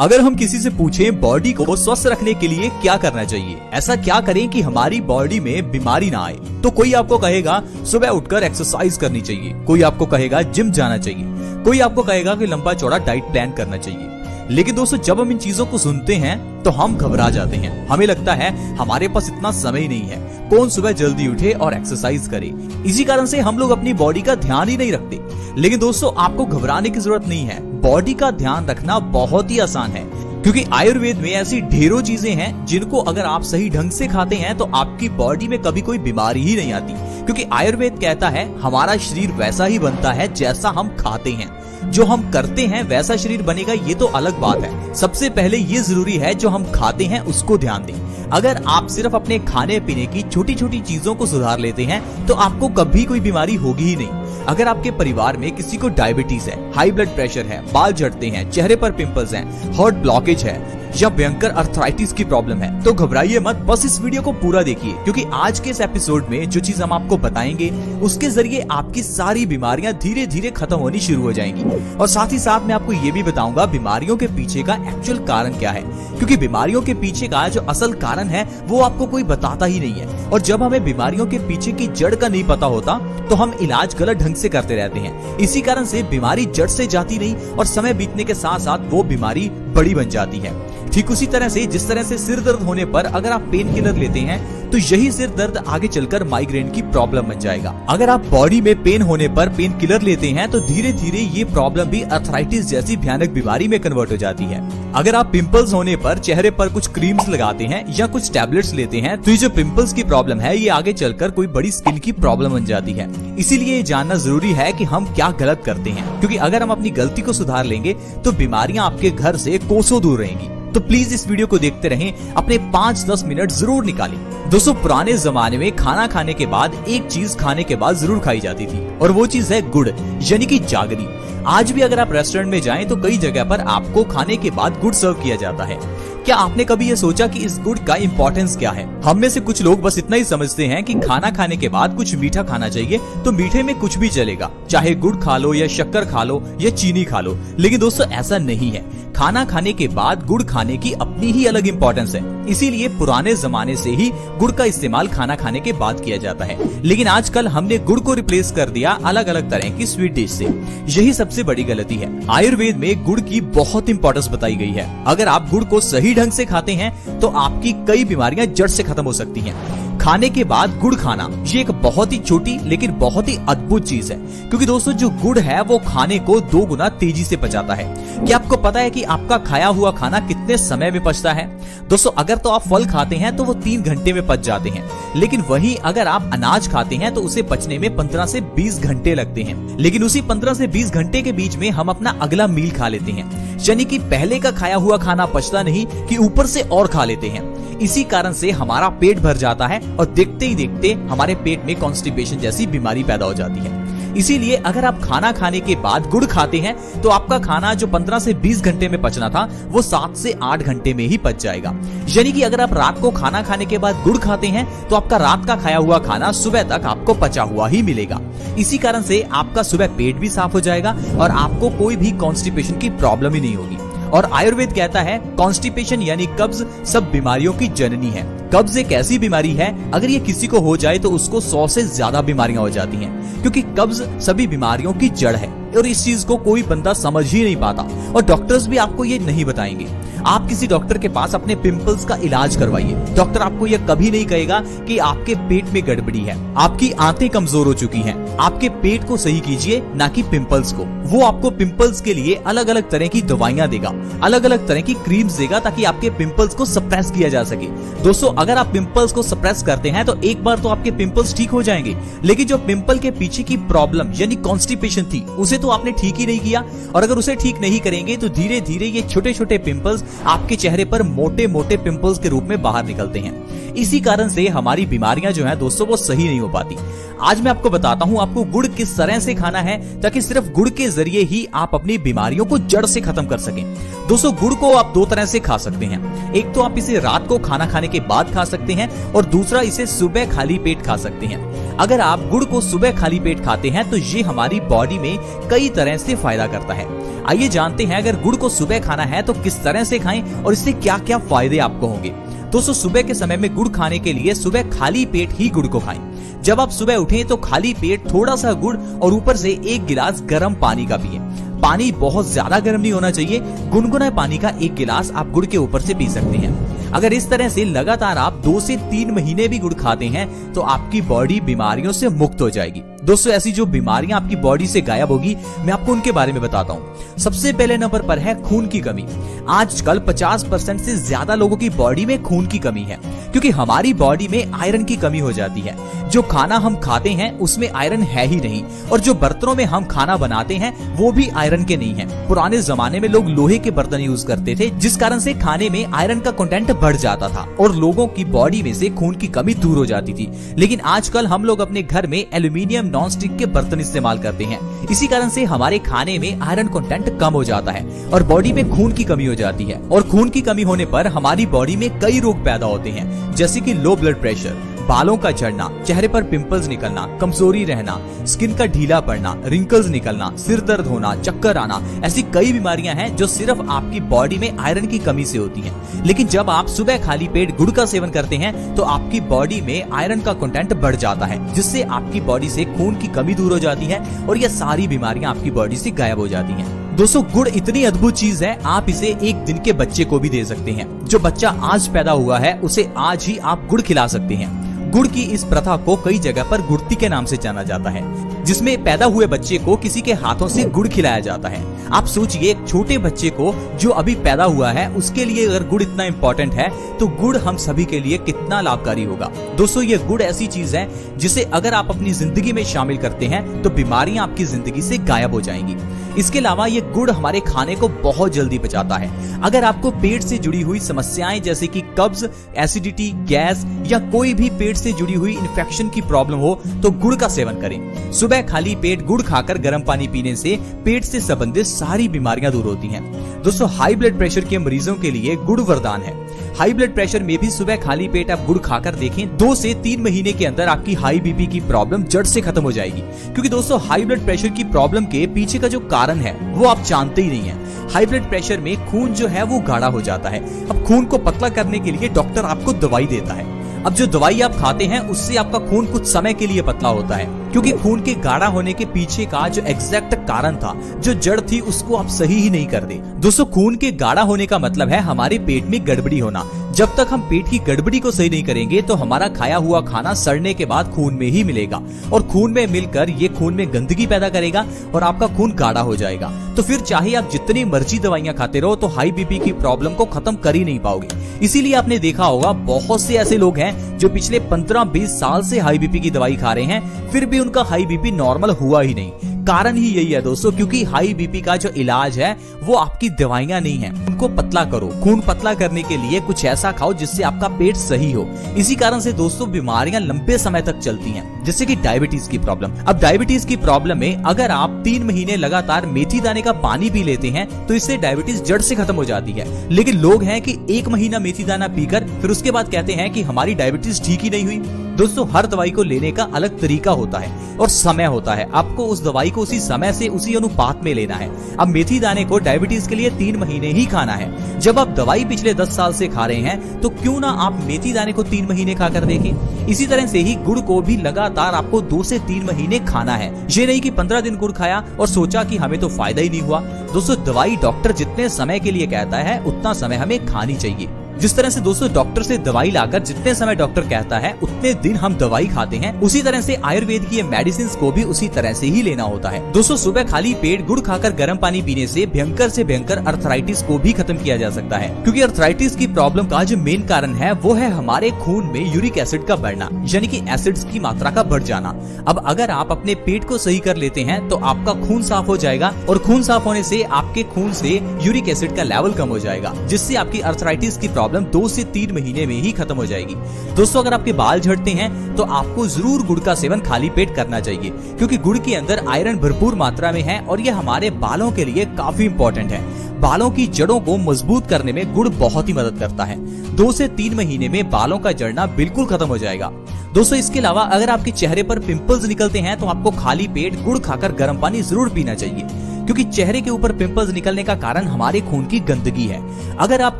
अगर हम किसी से पूछें बॉडी को स्वस्थ रखने के लिए क्या करना चाहिए, ऐसा क्या करें कि हमारी बॉडी में बीमारी ना आए, तो कोई आपको कहेगा सुबह उठकर एक्सरसाइज करनी चाहिए, कोई आपको कहेगा जिम जाना चाहिए, कोई आपको कहेगा कि लंबा चौड़ा डाइट प्लान करना चाहिए। लेकिन दोस्तों, जब हम इन चीजों को सुनते हैं तो हम घबरा जाते हैं। हमें लगता है हमारे पास इतना समय नहीं है, कौन सुबह जल्दी उठे और एक्सरसाइज करे। इसी कारण से हम लोग अपनी बॉडी का ध्यान ही नहीं रखते। लेकिन दोस्तों, आपको घबराने की जरूरत नहीं है। बॉडी का ध्यान रखना बहुत ही आसान है, क्योंकि आयुर्वेद में ऐसी ढेरों चीजें हैं जिनको अगर आप सही ढंग से खाते हैं तो आपकी बॉडी में कभी कोई बीमारी ही नहीं आती। क्योंकि आयुर्वेद कहता है हमारा शरीर वैसा ही बनता है जैसा हम खाते हैं। जो हम करते हैं वैसा शरीर बनेगा, ये तो अलग बात है। सबसे पहले ये जरूरी है जो हम खाते हैं उसको ध्यान दें। अगर आप सिर्फ अपने खाने पीने की छोटी छोटी चीजों को सुधार लेते हैं तो आपको कभी कोई बीमारी होगी ही नहीं। अगर आपके परिवार में किसी को डायबिटीज है, हाई ब्लड प्रेशर है, बाल झड़ते हैं, चेहरे पर पिंपल्स हैं, हार्ट ब्लॉकेज है या भयंकर अर्थराइटिस की प्रॉब्लम है, तो घबराइए मत, बस इस वीडियो को पूरा देखिए। क्योंकि आज के इस एपिसोड में जो चीज हम आपको बताएंगे उसके जरिए आपकी सारी बीमारियां धीरे धीरे खत्म होनी शुरू हो जाएंगी। और साथ ही साथ मैं आपको ये भी बताऊंगा बीमारियों के पीछे का एक्चुअल कारण क्या है, क्योंकि बीमारियों के पीछे का जो असल कारण है वो आपको कोई बताता ही नहीं है। और जब हमें बीमारियों के पीछे की जड़ का नहीं पता होता तो हम इलाज गलत ढंग से करते रहते हैं। इसी कारण से बीमारी जड़ से जाती नहीं और समय बीतने के साथ साथ वो बीमारी बड़ी बन जाती है। ठीक उसी तरह से जिस तरह से सिर दर्द होने पर अगर आप पेन किलर लेते हैं तो यही सिर दर्द आगे चलकर माइग्रेन की प्रॉब्लम बन जाएगा। अगर आप बॉडी में पेन होने पर पेन किलर लेते हैं तो धीरे धीरे ये प्रॉब्लम भी अर्थराइटिस जैसी भयानक बीमारी में कन्वर्ट हो जाती है। अगर आप पिंपल्स होने पर चेहरे पर कुछ क्रीम्स लगाते हैं या कुछ टैबलेट्स लेते हैं तो ये जो पिंपल्स की प्रॉब्लम है ये आगे चलकर कोई बड़ी स्किन की प्रॉब्लम बन जाती है। इसीलिए ये जानना जरूरी है कि हम क्या गलत करते हैं, क्योंकि अगर हम अपनी गलती को सुधार लेंगे तो बीमारियां आपके घर से कोसों दूर रहेंगी। तो प्लीज इस वीडियो को देखते रहें, अपने 5-10 मिनट जरूर निकालें। दोस्तों, पुराने जमाने में खाना खाने के बाद एक चीज खाने के बाद जरूर खाई जाती थी और वो चीज है गुड़, यानी कि जागरी। आज भी अगर आप रेस्टोरेंट में जाएं तो कई जगह पर आपको खाने के बाद गुड़ सर्व किया जाता है। क्या आपने कभी ये सोचा कि इस गुड़ का इम्पोर्टेंस क्या है? हम में से कुछ लोग बस इतना ही समझते हैं कि खाना खाने के बाद कुछ मीठा खाना चाहिए, तो मीठे में कुछ भी चलेगा, चाहे गुड़ खा लो या शक्कर खा लो या चीनी खा लो। लेकिन दोस्तों, ऐसा नहीं है। खाना खाने के बाद गुड़ खाने की अपनी ही अलग इम्पोर्टेंस है। इसीलिए पुराने जमाने से ही गुड़ का इस्तेमाल खाना खाने के बाद किया जाता है। लेकिन आजकल हमने गुड़ को रिप्लेस कर दिया अलग अलग तरह की स्वीट डिश से। यही सबसे बड़ी गलती है। आयुर्वेद में गुड़ की बहुत इंपॉर्टेंस बताई गई है। अगर आप गुड़ को सही ढंग से खाते हैं तो आपकी कई बीमारियां जड़ से खत्म हो सकती हैं। खाने के बाद गुड़ खाना ये एक बहुत ही छोटी लेकिन बहुत ही अद्भुत चीज है, क्योंकि दोस्तों जो गुड़ है वो खाने को 2 गुना तेजी से पचाता है। क्या आपको पता है कि आपका खाया हुआ खाना कितने समय में पचता है? दोस्तों, अगर तो आप फल खाते हैं तो वो 3 घंटे में पच जाते हैं, लेकिन वहीं अगर आप अनाज खाते हैं तो उसे पचने में 15 से 20 घंटे लगते हैं। लेकिन उसी 15 से 20 घंटे के बीच में हम अपना अगला मील खा लेते हैं, यानी कि पहले का खाया हुआ खाना पचता नहीं कि ऊपर से और खा लेते हैं। इसी कारण से हमारा पेट भर जाता है और देखते ही देखते हमारे पेट में कॉन्स्टिपेशन जैसी बीमारी पैदा हो जाती है। इसीलिए अगर आप खाना खाने के बाद गुड़ खाते हैं तो आपका खाना जो 15 से 20 घंटे में पचना था वो 7 से 8 घंटे में ही पच जाएगा। यानी कि अगर आप रात को खाना खाने के बाद गुड़ खाते हैं तो आपका रात का खाया हुआ खाना सुबह तक आपको पचा हुआ ही मिलेगा। इसी कारण से आपका सुबह पेट भी साफ हो जाएगा और आपको कोई भी कॉन्स्टिपेशन की प्रॉब्लम ही नहीं होगी। और आयुर्वेद कहता है कॉन्स्टिपेशन यानी कब्ज सब बीमारियों की जननी है। कब्ज एक ऐसी बीमारी है, अगर ये किसी को हो जाए तो उसको 100 से ज्यादा बीमारियां हो जाती हैं, क्योंकि कब्ज सभी बीमारियों की जड़ है और इस चीज को कोई बंदा समझ ही नहीं पाता और डॉक्टर्स भी आपको ये नहीं बताएंगे। आप किसी डॉक्टर के पास अपने पिंपल्स का इलाज करवाइए, डॉक्टर आपको यह कभी नहीं कहेगा कि आपके पेट में गड़बड़ी है, आपकी आंतें कमजोर हो चुकी हैं। आपके पेट को सही कीजिए, ना कि पिंपल्स को। वो आपको पिंपल्स के लिए अलग अलग तरह की दवाइयां देगा, अलग अलग तरह की क्रीम्स देगा, ताकि आपके पिंपल्स को सप्रेस किया जा सके। दोस्तों, अगर आप पिंपल्स को सप्रेस करते हैं तो एक बार तो आपके पिंपल्स ठीक हो जाएंगे, लेकिन जो पिंपल के पीछे की प्रॉब्लम यानी कॉन्स्टिपेशन थी उसे तो आपने ठीक ही नहीं किया। और अगर उसे ठीक नहीं करेंगे तो धीरे धीरे ये छोटे छोटे पिंपल्स आपके चेहरे पर मोटे मोटे पिंपल्स के रूप में बाहर निकलते हैं। इसी कारण से हमारी बीमारियां जो हैं दोस्तों वो सही नहीं हो पाती। आज मैं आपको बताता हूं आपको गुड़ किस तरह से खाना है ताकि सिर्फ गुड़ के जरिए ही आप अपनी बीमारियों को जड़ से खत्म कर सकें। दोस्तों, गुड़ को आप 2 तरह से खा सकते हैं। एक तो आप इसे रात को खाना खाने के बाद खा सकते हैं और दूसरा इसे सुबह खाली पेट खा सकते हैं। अगर आप गुड़ को सुबह खाली पेट खाते हैं तो ये हमारी बॉडी में कई तरह से फायदा करता है। आइए जानते हैं अगर गुड़ को सुबह खाना है तो किस तरह से खाएं और इससे क्या क्या फायदे आपको होंगे। दोस्तों, सुबह के समय में गुड़ खाने के लिए सुबह खाली पेट ही गुड़ को खाएं। जब आप सुबह उठें तो खाली पेट थोड़ा सा गुड़ और ऊपर से 1 गिलास गर्म पानी का पिएं। पानी बहुत ज्यादा गर्म नहीं होना चाहिए, गुनगुना पानी का 1 गिलास आप गुड़ के ऊपर से पी सकते हैं। अगर इस तरह से लगातार आप 2 से 3 महीने भी गुड़ खाते हैं तो आपकी बॉडी बीमारियों से मुक्त हो जाएगी। दोस्तों, ऐसी जो बीमारियां आपकी बॉडी से गायब होगी मैं आपको उनके बारे में बताता हूँ। सबसे पहले नंबर पर है खून की कमी। आजकल 50% से ज्यादा लोगों की बॉडी में खून की कमी है क्योंकि हमारी बॉडी में आयरन की कमी हो जाती है। जो खाना हम खाते हैं उसमें आयरन है ही नहीं और जो बर्तनों में हम खाना बनाते हैं वो भी आयरन के नहीं है। पुराने जमाने में लोग लोहे के बर्तन यूज करते थे जिस कारण से खाने में आयरन का कंटेंट बढ़ जाता था और लोगों की बॉडी में से खून की कमी दूर हो जाती थी। लेकिन आजकल हम लोग अपने घर में एल्यूमिनियम नॉन स्टिक के बर्तन इस्तेमाल करते हैं। इसी कारण से हमारे खाने में आयरन कंटेंट कम हो जाता है और बॉडी में खून की कमी हो जाती है। और खून की कमी होने पर हमारी बॉडी में कई रोग पैदा होते हैं जैसे कि लो ब्लड प्रेशर, बालों का झड़ना, चेहरे पर पिंपल्स निकलना, कमजोरी रहना, स्किन का ढीला पड़ना, रिंकल्स निकलना, सिर दर्द होना, चक्कर आना। ऐसी कई बीमारियां हैं जो सिर्फ आपकी बॉडी में आयरन की कमी से होती हैं। लेकिन जब आप सुबह खाली पेट गुड़ का सेवन करते हैं तो आपकी बॉडी में आयरन का कंटेंट बढ़ जाता है जिससे आपकी बॉडी से खून की कमी दूर हो जाती है और ये सारी बीमारियां आपकी बॉडी से गायब हो जाती हैं। दोस्तों, गुड़ इतनी अद्भुत चीज है, आप इसे 1 दिन के बच्चे को भी दे सकते हैं। जो बच्चा आज पैदा हुआ है उसे आज ही आप गुड़ खिला सकते हैं। गुड़ की इस प्रथा को कई जगह पर गुड़ती के नाम से जाना जाता है जिसमें पैदा हुए बच्चे को किसी के हाथों से गुड़ खिलाया जाता है। आप सोचिए, एक छोटे बच्चे को जो अभी पैदा हुआ है उसके लिए अगर गुड़ इतना इम्पोर्टेंट है तो गुड़ हम सभी के लिए कितना लाभकारी होगा। दोस्तों, ये गुड़ ऐसी चीज है जिसे अगर आप अपनी जिंदगी में शामिल करते हैं तो बीमारियां आपकी जिंदगी से गायब हो जाएंगी। इसके अलावा ये गुड़ हमारे खाने को बहुत जल्दी पचाता है। अगर आपको पेट से जुड़ी हुई समस्याएं जैसे कि कब्ज, एसिडिटी, गैस या कोई भी पेट से जुड़ी हुई इन्फेक्शन की प्रॉब्लम हो तो गुड़ का सेवन करें। सुबह खाली पेट गुड़ खाकर गर्म पानी पीने से पेट से संबंधित सारी बीमारियां दूर होती हैं। दोस्तों, हाई ब्लड प्रेशर के मरीजों के लिए गुड़ वरदान है। हाई ब्लड प्रेशर में भी सुबह खाली पेट आप गुड़ खाकर देखें, 2 से 3 महीने के अंदर आपकी हाई बीपी की प्रॉब्लम जड़ से खत्म हो जाएगी। क्योंकि दोस्तों, हाई ब्लड प्रेशर की प्रॉब्लम के पीछे का जो कारण है वो आप जानते ही नहीं है। हाई ब्लड प्रेशर में खून जो है वो गाढ़ा हो जाता है। अब खून को पतला करने के लिए डॉक्टर आपको दवाई देता है। अब जो दवाई आप खाते हैं उससे आपका खून कुछ समय के लिए पतला होता है क्योंकि खून के गाढ़ा होने के पीछे का जो एग्जैक्ट कारण था, जो जड़ थी, उसको आप सही ही नहीं कर दे। दोस्तों, खून के गाढ़ा होने का मतलब है हमारे पेट में गड़बड़ी होना। जब तक हम पेट की गड़बड़ी को सही नहीं करेंगे तो हमारा खाया हुआ खाना सड़ने के बाद खून में ही मिलेगा और खून में मिलकर ये खून में गंदगी पैदा करेगा और आपका खून गाढ़ा हो जाएगा। तो फिर चाहे आप जितनी मर्जी दवाइयां खाते रहो तो हाई बीपी की प्रॉब्लम को खत्म कर ही नहीं पाओगे। इसीलिए आपने देखा होगा बहुत से ऐसे लोग हैं जो पिछले 15-20 साल से हाई बीपी की दवाई खा रहे हैं, फिर भी उनका हाई बीपी नॉर्मल हुआ ही नहीं। कारण ही यही है दोस्तों, क्योंकि हाई बीपी का जो इलाज है वो आपकी दवाइयां नहीं है। उनको पतला करो। खून पतला करने के लिए कुछ ऐसा खाओ जिससे आपका पेट सही हो। इसी कारण से दोस्तों बीमारियां लंबे समय तक चलती हैं, जैसे कि डायबिटीज की प्रॉब्लम। अब डायबिटीज की प्रॉब्लम में अगर आप 3 महीने लगातार मेथी दाने का पानी पी लेते हैं तो इससे डायबिटीज जड़ से खत्म हो जाती है। लेकिन लोग हैं कि 1 महीना मेथी दाना पीकर फिर उसके बाद कहते हैं कि हमारी डायबिटीज ठीक ही नहीं हुई। दोस्तों, हर दवाई को लेने का अलग तरीका होता है और समय होता है। आपको उस दवाई को उसी समय से उसी अनुपात में लेना है। अब मेथी दाने को डायबिटीज के लिए 3 महीने ही खाना है। जब आप दवाई पिछले 10 साल से खा रहे हैं तो क्यों ना आप मेथी दाने को 3 महीने खाकर देखें। इसी तरह से ही गुड़ को भी लगातार आपको 2 से 3 महीने खाना है। ये नहीं कि 15 दिन गुड़ खाया और सोचा कि हमें तो फायदा ही नहीं हुआ। दोस्तों, दवाई डॉक्टर जितने समय के लिए कहता है उतना समय हमें खानी चाहिए। जिस तरह से दोस्तों डॉक्टर से दवाई लाकर जितने समय डॉक्टर कहता है उतने दिन हम दवाई खाते हैं, उसी तरह से आयुर्वेद की मेडिसिन को भी उसी तरह से ही लेना होता है। दोस्तों, सुबह खाली पेट गुड़ खाकर गर्म पानी पीने से भयंकर अर्थराइटिस को भी खत्म किया जा सकता है। क्योंकि अर्थराइटिस की प्रॉब्लम का जो मेन कारण है वो है हमारे खून में यूरिक एसिड का बढ़ना, यानी कि एसिड्स की मात्रा का बढ़ जाना। अब अगर आप अपने पेट को सही कर लेते हैं तो आपका खून साफ हो जाएगा और खून साफ होने से आपके खून से यूरिक एसिड का लेवल कम हो जाएगा, जिससे आपकी अर्थराइटिस की प्रॉब्लम 2 से 3 महीने में ही खत्म हो जाएगी। दोस्तों, अगर आपके बाल झड़ते हैं तो आपको जरूर गुड़ का सेवन खाली पेट करना चाहिए, क्योंकि गुड़ के अंदर आयरन भरपूर मात्रा में है और यह हमारे बालों के लिए काफी इंपॉर्टेंट है। बालों की जड़ों को मजबूत करने में गुड़ बहुत ही मदद करता है। 2 से 3 महीने में बालों का झड़ना बिल्कुल खत्म हो जाएगा। दोस्तों इसके अलावा अगर आपके चेहरे पर पिंपल्स निकलते हैं तो आपको खाली पेट गुड़ खाकर गर्म पानी जरूर पीना चाहिए, क्योंकि चेहरे के ऊपर पिंपल्स निकलने का कारण हमारे खून की गंदगी है। अगर आप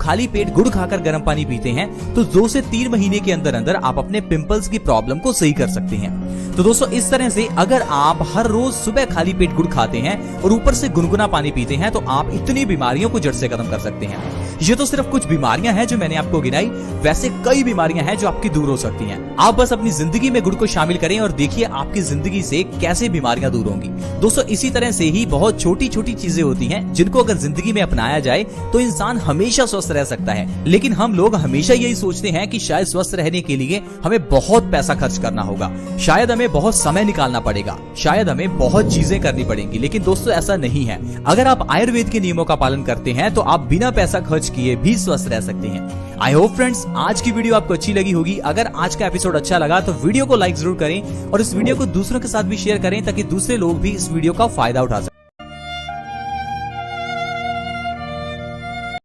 खाली पेट गुड़ खाकर गर्म पानी पीते हैं तो 2 से 3 महीने के अंदर अंदर आप अपने पिंपल्स की प्रॉब्लम को सही कर सकते हैं। तो दोस्तों इस तरह से अगर आप हर रोज सुबह खाली पेट गुड़ खाते हैं और ऊपर से गुनगुना पानी पीते हैं तो आप इतनी बीमारियों को जड़ से खत्म कर सकते हैं। ये तो सिर्फ कुछ बीमारियां हैं जो मैंने आपको गिनाई, वैसे कई बीमारियां हैं जो आपकी दूर हो सकती हैं। आप बस अपनी जिंदगी में गुड़ को शामिल करें और देखिए आपकी जिंदगी से कैसे बीमारियां दूर होंगी। दोस्तों इसी तरह से ही बहुत छोटी छोटी चीजें होती हैं जिनको अगर जिंदगी में अपनाया जाए तो इंसान हमेशा स्वस्थ रह सकता है। लेकिन हम लोग हमेशा यही सोचते हैं कि शायद स्वस्थ रहने के लिए हमें बहुत पैसा खर्च करना होगा, शायद हमें बहुत समय निकालना पड़ेगा, शायद हमें बहुत चीजें करनी पड़ेंगी। लेकिन दोस्तों ऐसा नहीं है। अगर आप आयुर्वेद के नियमों का पालन करते हैं तो आप बिना पैसा खर्च किए भी स्वस्थ रह सकते हैं। आई होप फ्रेंड्स आज की वीडियो आपको अच्छी लगी होगी। अगर आज का एपिसोड अच्छा लगा तो वीडियो को लाइक जरूर करें और इस वीडियो को दूसरों के साथ भी शेयर करें ताकि दूसरे लोग भी इस वीडियो का फायदा उठा सकें।